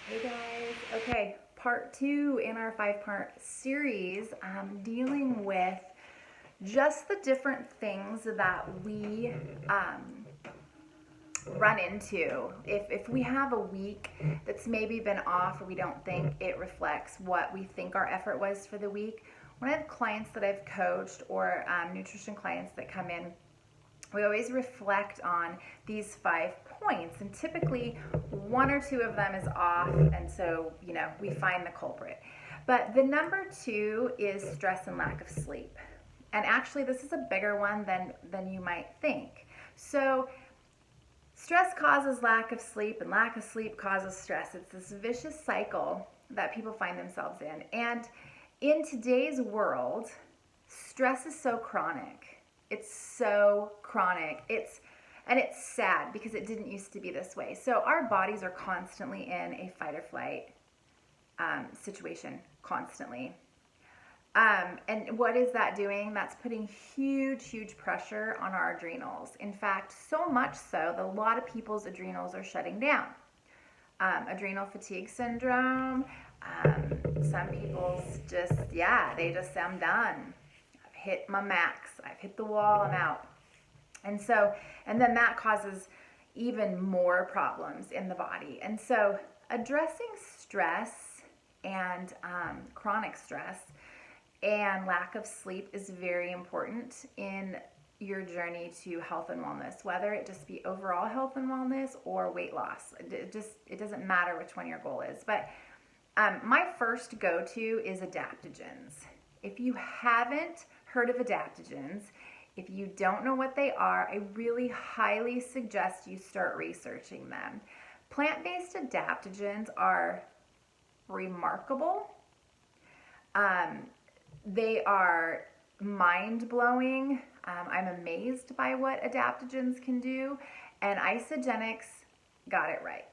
Hey guys, okay, part two in our 5-part series, dealing with just the different things that we run into. If we have a week that's maybe been off or we don't think it reflects what we think our effort was for the week, when I have clients that I've coached or nutrition clients that come in, we always reflect on these 5 points, and typically one or two of them is off, and so we find the culprit. But the number two is stress and lack of sleep, and actually this is a bigger one than you might think. So stress causes lack of sleep, and lack of sleep causes stress. It's this vicious cycle that people find themselves in, and in today's world, stress is so chronic. It's so chronic. It's sad because it didn't used to be this way. So our bodies are constantly in a fight or flight situation, constantly. And what is that doing? That's putting huge pressure on our adrenals. In fact, so much so that a lot of people's adrenals are shutting down. Adrenal fatigue syndrome. Some people's they just say, I'm done. Hit my max. I've hit the wall. I'm out. And then that causes even more problems in the body. And so addressing stress and chronic stress and lack of sleep is very important in your journey to health and wellness, whether it just be overall health and wellness or weight loss. It doesn't matter which one your goal is. But my first go-to is adaptogens. If you haven't heard of adaptogens, if you don't know what they are, I really highly suggest you start researching them. Plant-based adaptogens are remarkable. They are mind-blowing. I'm amazed by what adaptogens can do, and Isagenix got it right.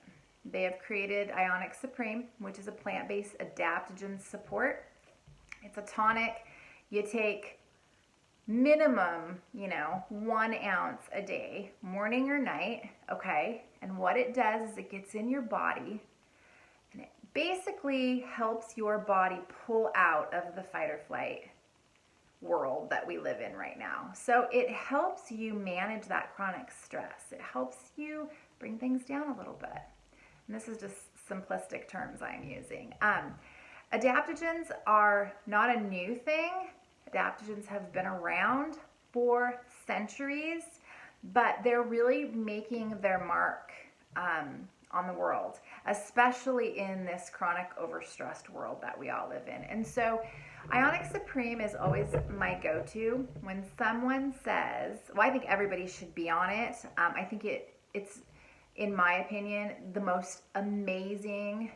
They have created Ionic Supreme, which is a plant-based adaptogen support. It's a tonic. You take minimum, 1 ounce a day, morning or night, okay? And what it does is it gets in your body and it basically helps your body pull out of the fight or flight world that we live in right now. So it helps you manage that chronic stress. It helps you bring things down a little bit. And this is just simplistic terms I'm using. Adaptogens are not a new thing. Adaptogens have been around for centuries, but they're really making their mark on the world, especially in this chronic overstressed world that we all live in. And so Ionic Supreme is always my go-to. When someone says, well, I think everybody should be on it. I think it's, in my opinion, the most amazing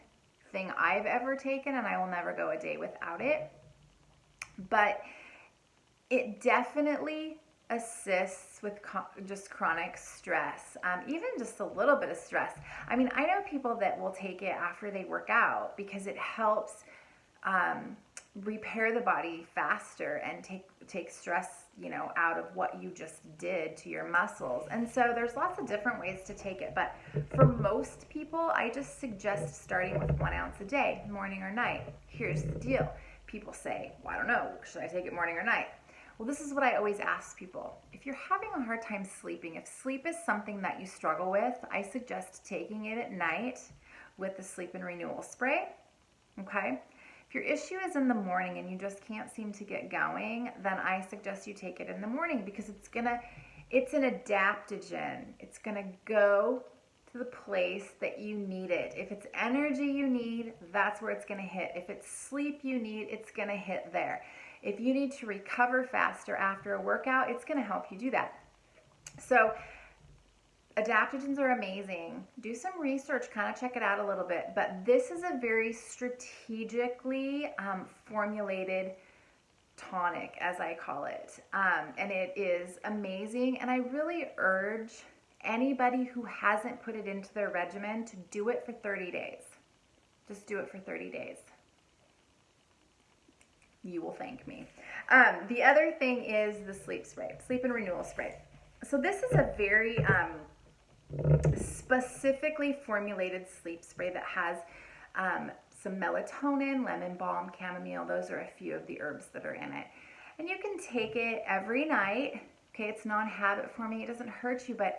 thing I've ever taken, and I will never go a day without it. But it definitely assists with just chronic stress, even just a little bit of stress. I mean, I know people that will take it after they work out because it helps repair the body faster and take stress, out of what you just did to your muscles. And so there's lots of different ways to take it. But for most people, I just suggest starting with 1 ounce a day, morning or night. Here's the deal. People say, well, I don't know, should I take it morning or night? Well, this is what I always ask people. If you're having a hard time sleeping, if sleep is something that you struggle with, I suggest taking it at night with the Sleep and Renewal Spray, okay? If your issue is in the morning and you just can't seem to get going, then I suggest you take it in the morning because it's an adaptogen. It's gonna go to the place that you need it. If it's energy you need, that's where it's gonna hit. If it's sleep you need, it's gonna hit there. If you need to recover faster after a workout, it's gonna help you do that. So adaptogens are amazing. Do some research, kind of check it out a little bit, but this is a very strategically formulated tonic, as I call it, and it is amazing, and I really urge anybody who hasn't put it into their regimen to do it for 30 days. Just do it for 30 days. You will thank me. The other thing is the sleep spray, sleep and renewal spray. So this is a very specifically formulated sleep spray that has some melatonin, lemon balm, chamomile. Those are a few of the herbs that are in it. And you can take it every night. Okay, it's not a habit forming. It doesn't hurt you, but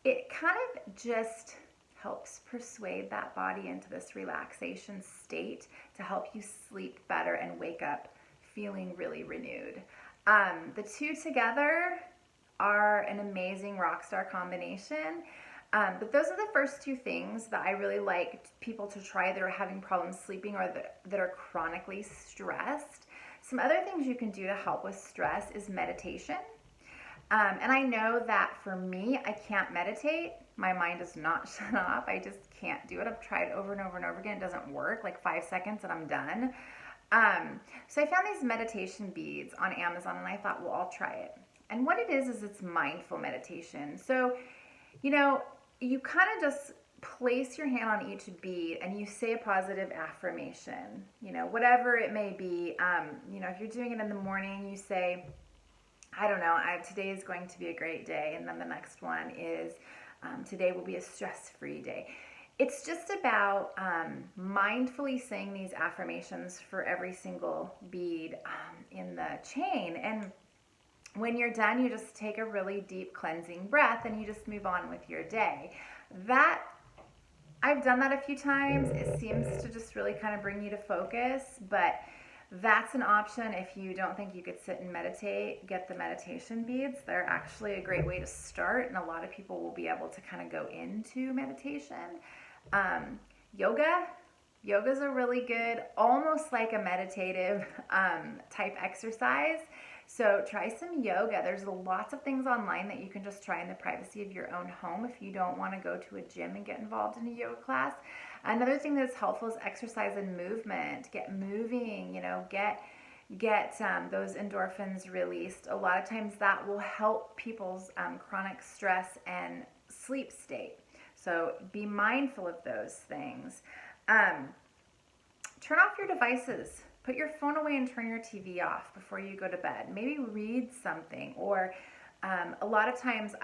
it kind of just helps persuade that body into this relaxation state to help you sleep better and wake up feeling really renewed. The two together are an amazing rock star combination. But those are the first two things that I really like people to try that are having problems sleeping or that are chronically stressed. Some other things you can do to help with stress is meditation. And I know that for me, I can't meditate. My mind does not shut off. I just can't do it. I've tried over and over and over again. It doesn't work, like 5 seconds and I'm done. So I found these meditation beads on Amazon and I thought, well, I'll try it. And what it is it's mindful meditation. So, you kind of just place your hand on each bead and you say a positive affirmation, whatever it may be. If you're doing it in the morning, you say, I don't know, today is going to be a great day. And then the next one is, today will be a stress-free day. It's just about mindfully saying these affirmations for every single bead in the chain. And when you're done, you just take a really deep cleansing breath and you just move on with your day. I've done that a few times. It seems to just really kind of bring you to focus, but that's an option if you don't think you could sit and meditate. Get the meditation beads. They're actually a great way to start, and a lot of people will be able to kind of go into meditation. Yoga's a really good, almost like a meditative type exercise. So try some yoga. There's lots of things online that you can just try in the privacy of your own home if you don't want to go to a gym and get involved in a yoga class. Another thing that's helpful is exercise and movement. Get moving, get those endorphins released. A lot of times that will help people's chronic stress and sleep state. So be mindful of those things. Turn off your devices. Put your phone away and turn your TV off before you go to bed. Maybe read something, or a lot of times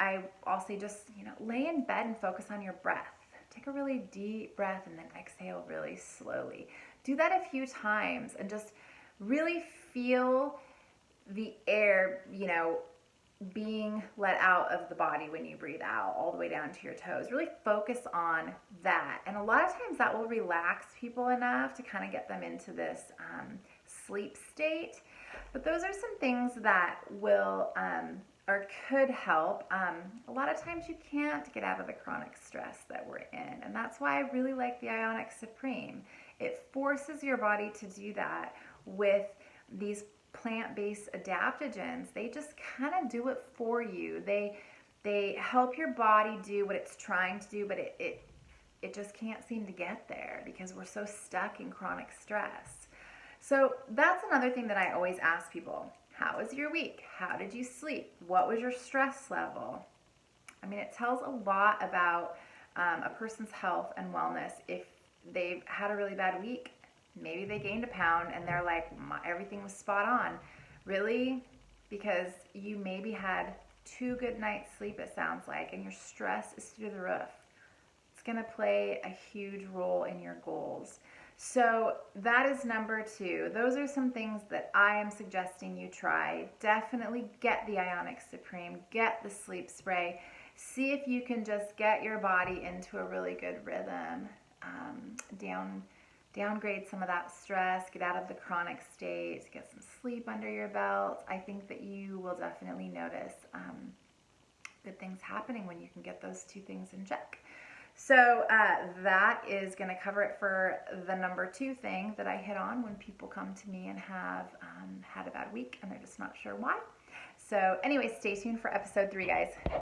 I'll say just, lay in bed and focus on your breath. Take a really deep breath and then exhale really slowly. Do that a few times and just really feel the air, being let out of the body when you breathe out all the way down to your toes. Really focus on that. And a lot of times that will relax people enough to kind of get them into this sleep state. But those are some things that will or could help. A lot of times you can't get out of the chronic stress that we're in. And that's why I really like the Ionic Supreme. It forces your body to do that with these plant-based adaptogens. They just kind of do it for you. They help your body do what it's trying to do, but it just can't seem to get there because we're so stuck in chronic stress. So that's another thing that I always ask people. How was your week? How did you sleep? What was your stress level? I mean, it tells a lot about a person's health and wellness. If they've had a really bad week, maybe they gained a pound and they're like, everything was spot on. Really? Because you maybe had 2 good nights sleep, it sounds like, and your stress is through the roof. It's going to play a huge role in your goals. So that is number 2. Those are some things that I am suggesting you try. Definitely get the Ionic Supreme, get the sleep spray. See if you can just get your body into a really good rhythm. Downgrade some of that stress, get out of the chronic state, get some sleep under your belt. I think that you will definitely notice good things happening when you can get those 2 things in check. So that is going to cover it for the number 2 thing that I hit on when people come to me and have had a bad week and they're just not sure why. So anyway, stay tuned for episode 3, guys.